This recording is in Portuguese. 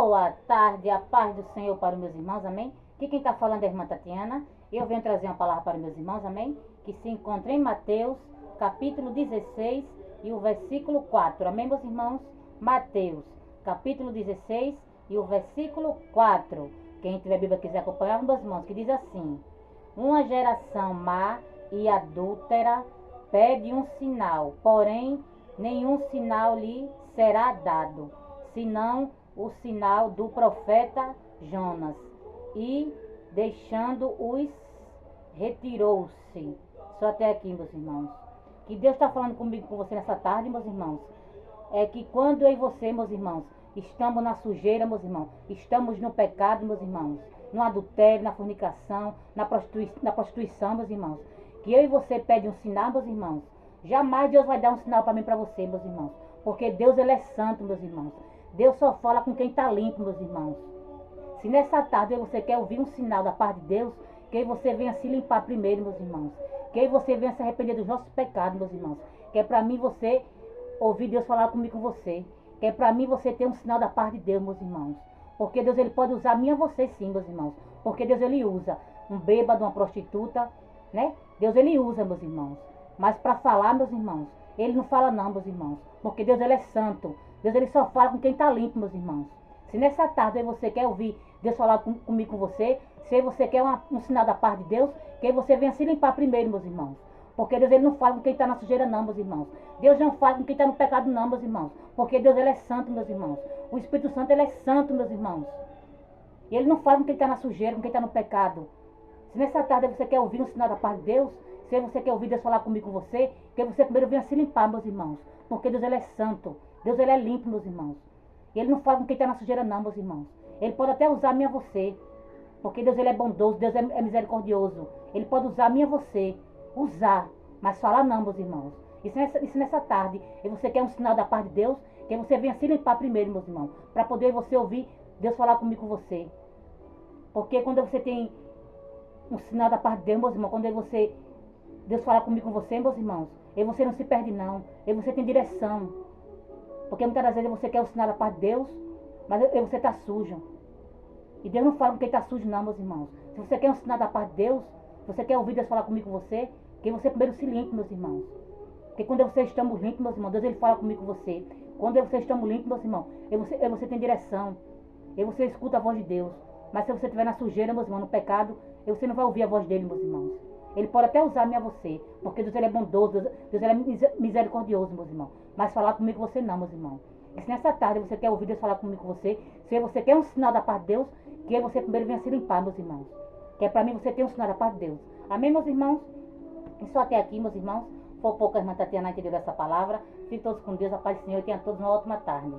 Boa tarde, a paz do Senhor para os meus irmãos, amém? Aqui quem está falando é a irmã Tatiana. Eu venho trazer uma palavra para os meus irmãos, amém? Que se encontra em Mateus, capítulo 16 e o versículo 4, amém, meus irmãos? Mateus, capítulo 16 e o versículo 4. Quem tiver Bíblia quiser acompanhar, meus irmãos, que diz assim: uma geração má e adúltera pede um sinal, porém nenhum sinal lhe será dado, senão o sinal do profeta Jonas. E deixando-os, retirou-se. Só até aqui, meus irmãos. Que Deus está falando comigo, com você nessa tarde, meus irmãos. É que quando eu e você, meus irmãos, estamos na sujeira, meus irmãos, estamos no pecado, meus irmãos, no adultério, na fornicação, na prostituição, meus irmãos, que eu e você pedem um sinal, meus irmãos, jamais Deus vai dar um sinal para mim e para você, meus irmãos, porque Deus, ele é santo, meus irmãos. Deus só fala com quem está limpo, meus irmãos. Se nessa tarde você quer ouvir um sinal da parte de Deus, que você venha se limpar primeiro, meus irmãos, que você venha se arrepender dos nossos pecados, meus irmãos, que é para mim você ouvir Deus falar comigo, com você, que é para mim você ter um sinal da parte de Deus, meus irmãos, porque Deus, ele pode usar a mim e você sim, meus irmãos, porque Deus, ele usa um bêbado, uma prostituta, né? Deus, ele usa, meus irmãos, mas para falar, meus irmãos, ele não fala não, meus irmãos, porque Deus, ele é santo. Deus, ele só fala com quem está limpo, meus irmãos. Se nessa tarde você quer ouvir Deus falar comigo, com você, se você quer um sinal da parte de Deus, que você venha se limpar primeiro, meus irmãos. Porque Deus, ele não fala com quem está na sujeira não, meus irmãos. Deus não fala com quem está no pecado não, meus irmãos. Porque Deus, ele é santo, meus irmãos. O Espírito Santo, ele é santo, meus irmãos. E ele não fala com quem está na sujeira, com quem está no pecado. Se nessa tarde você quer ouvir um sinal da parte de Deus, se você quer ouvir Deus falar comigo, com você, que você primeiro venha se limpar, meus irmãos. Porque Deus, ele é santo. Deus, ele é limpo, meus irmãos. E ele não fala com quem está na sujeira não, meus irmãos. Ele pode até usar a mim e a você. Porque Deus, ele é bondoso, Deus é misericordioso. Ele pode usar a mim e a você. Usar, mas falar não, meus irmãos. E se nessa tarde você quer um sinal da parte de Deus, que você venha se limpar primeiro, meus irmãos. Para poder você ouvir Deus falar comigo, com você. Porque quando você tem um sinal da parte de Deus, meus irmãos, quando Deus falar comigo, com você, meus irmãos, e você não se perde não. E você tem direção. Porque muitas das vezes você quer o sinal da parte de Deus, mas você está sujo. E Deus não fala com quem está sujo não, meus irmãos. Se você quer um sinal da parte de Deus, você quer ouvir Deus falar comigo, com você, que você primeiro se limpe, meus irmãos. Porque quando vocês estamos limpos, meus irmãos, Deus, ele fala comigo, com você. Quando vocês estamos limpos, meus irmãos, você tem direção. E você escuta a voz de Deus. Mas se você estiver na sujeira, meus irmãos, no pecado, você não vai ouvir a voz dele, meus irmãos. Ele pode até usar a mim a você, porque Deus, ele é bondoso, Deus, ele é misericordioso, meus irmãos. Mas falar comigo, você não, meus irmãos. E se nessa tarde você quer ouvir Deus falar comigo, com você, se você quer um sinal da parte de Deus, que você primeiro venha se limpar, meus irmãos. Que é para mim você ter um sinal da parte de Deus. Amém, meus irmãos? E só até aqui, meus irmãos. Foi pouco a irmã Tatiana entendeu essa palavra. Fiquem todos com Deus, a paz do Senhor, e tenham todos uma ótima tarde.